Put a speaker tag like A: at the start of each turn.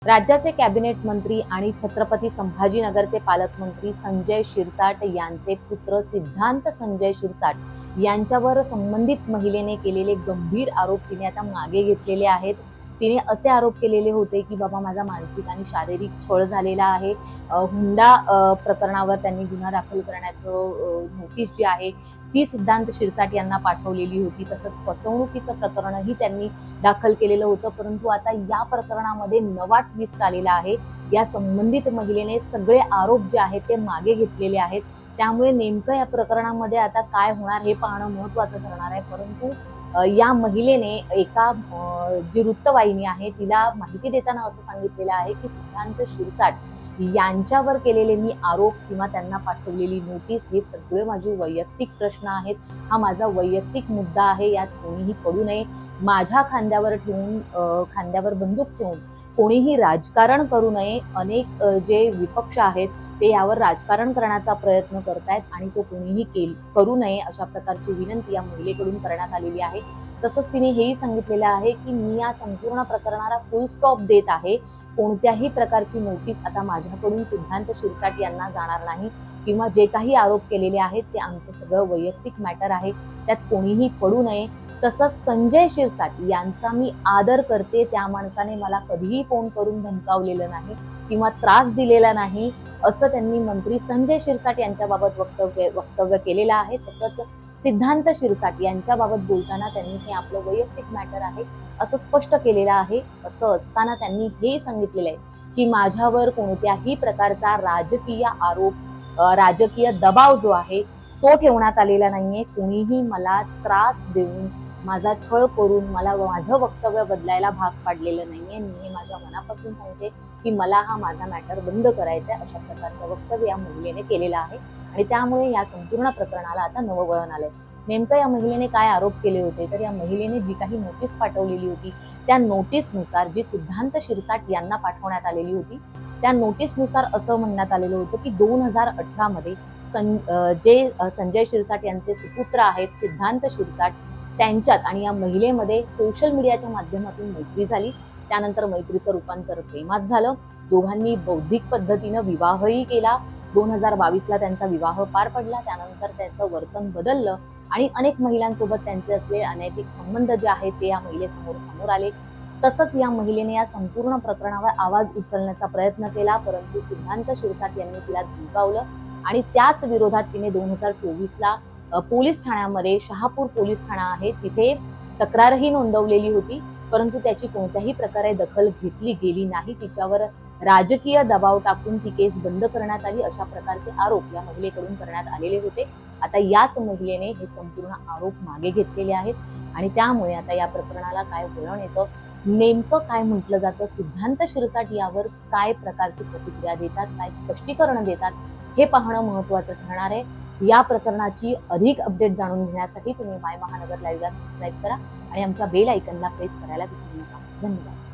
A: राज्याचे कॅबिनेट मंत्री आणि छत्रपती संभाजीनगरचे पालकमंत्री संजय शिरसाट यांचे पुत्र सिद्धांत संजय शिरसाट यांच्यावर संबंधित महिलेने केलेले गंभीर आरोप तिने आता मागे घेतलेले आहेत. तिने असे आरोप केलेले होते की बाबा माझा मानसिक आणि शारीरिक छळ झालेला आहे. हुंडा प्रकरणावर त्यांनी गुन्हा दाखल करण्याचं नोटीस जी आहे ती सिद्धांत शिरसाट यांना पाठवलेली होती. तसंच फसवणुकीचं प्रकरणही त्यांनी दाखल केलेलं होतं. परंतु आता या प्रकरणामध्ये नवा ट्विस्ट आलेला आहे. या संबंधित महिलेने सगळे आरोप जे आहेत ते मागे घेतलेले आहेत. त्यामुळे नेमकं या प्रकरणामध्ये आता काय होणार हे पाहणं महत्त्वाचं ठरणार आहे. परंतु या महिलेने एका जी वृत्तवाहिनी आहे तिला माहिती देताना असं सांगितलेलं आहे की सिद्धांत शिरसाट यांच्यावर केलेले मी आरोप किंवा त्यांना पाठवलेली नोटीस हे सगळे माझे वैयक्तिक प्रश्न आहेत. हा माझा वैयक्तिक मुद्दा आहे. यात कोणीही पडू नये. माझ्या खांद्यावर ठेवून खांद्यावर बंदूक ठेवून कोणीही राजकारण करू नये. अनेक जे विपक्ष आहेत ते यावर राजकारण करण्याचा प्रयत्न करतायत आणि तो कोणीही करू नये अशा प्रकारची विनंती या महिलेकडून करण्यात आलेली आहे. तसंच तिने हेही सांगितलेलं आहे की मी या संपूर्ण प्रकरणाला फुल स्टॉप देत आहे. कोणत्याही प्रकारची नोटीस आता माझ्याकडून सिद्धांत शिरसाट यांना जाणार नाही किंवा जे काही आरोप केलेले आहेत ते आमचं सगळं वैयक्तिक मॅटर आहे. त्यात कोणीही पडू नये. तसंच संजय शिरसाट यांचा मी आदर करते. त्या माणसाने मला कधीही फोन करून धमकावलेलं नाही किंवा त्रास दिलेला नाही असं त्यांनी मंत्री संजय शिरसाट यांच्याबाबत वक्तव्य केलेलं आहे. तसंच सिद्धांत शिरसाट यांच्याबाबत बोलताना त्यांनी हे आपलं वैयक्तिक मॅटर आहे असं स्पष्ट केलेलं आहे. असं असताना त्यांनी हे सांगितलेलं आहे की माझ्यावर कोणत्याही प्रकारचा राजकीय आरोप राजकीय दबाव जो आहे तो ठेवण्यात आलेला नाहीये. कोणीही मला त्रास देऊन माझा छळ करून मला माझं वक्तव्य बदलायला भाग पाडलेलं नाहीये. मी माझ्या मनापासून सांगते की मला हा माझा मॅटर बंद करायचा आहे अशा प्रकारचं वक्तव्य या महिलेने केलेलं आहे आणि त्यामुळे या संपूर्ण प्रकरणाला आता नवं वळण आलंय. नेमकं या महिलेने काय आरोप केले होते तर या महिलेने जी काही नोटीस पाठवलेली होती त्या नोटीसनुसार जी सिद्धांत शिरसाट यांना पाठवण्यात आलेली होती त्या नोटीसनुसार असं म्हणण्यात आलेलं होतं की 2018 मध्ये जे संजय शिरसाट यांचे सुपुत्र आहेत सिद्धांत शिरसाट त्यांच्यात आणि या महिलेमध्ये सोशल मीडियाच्या माध्यमातून मैत्री झाली. त्यानंतर मैत्रीचं रूपांतर प्रेमात झालं. दोघांनी बौद्धिक पद्धतीनं विवाहही केला. 2022ला त्यांचा विवाह पार पडला. त्यानंतर त्यांचं वर्तन बदललं आणि अनेक महिलांसोबत त्यांचे असलेले अनैतिक संबंध जे आहेत ते या समोर आले. तसंच या महिलेने या संपूर्ण प्रकरणावर आवाज उचलण्याचा प्रयत्न केला. परंतु सिद्धांत शिरसाट यांनी तिला धमकावलं आणि त्याच विरोधात तिने 2024ला पोलीस ठाण्यामध्ये शहापूर पोलीस ठाणा आहे तिथे तक्रारही नोंदवलेली होती. परंतु त्याची कोणत्याही प्रकारे दखल घेतली गेली नाही. तिच्यावर राजकीय दबाव टाकून ती केस बंद करण्यात आली अशा प्रकारचे आरोप या महिलेकडून करण्यात आलेले होते. आता याच महिलेने हे संपूर्ण आरोप मागे घेतलेले आहेत आणि त्यामुळे आता या प्रकरणाला काय वळण येतं, नेमकं काय म्हटलं जातं, सिद्धांत शिरसाट यावर काय प्रकारची प्रतिक्रिया देतात, काय स्पष्टीकरण देतात हे पाहणं महत्त्वाचं ठरणार आहे. या प्रकरणाची अधिक अपडेट जाणून घेण्यासाठी तुम्ही माय महानगर लाईव्हला सबस्क्राईब करा आणि आमच्या बेल आयकॉनला प्रेस करायला विसरू नका. धन्यवाद.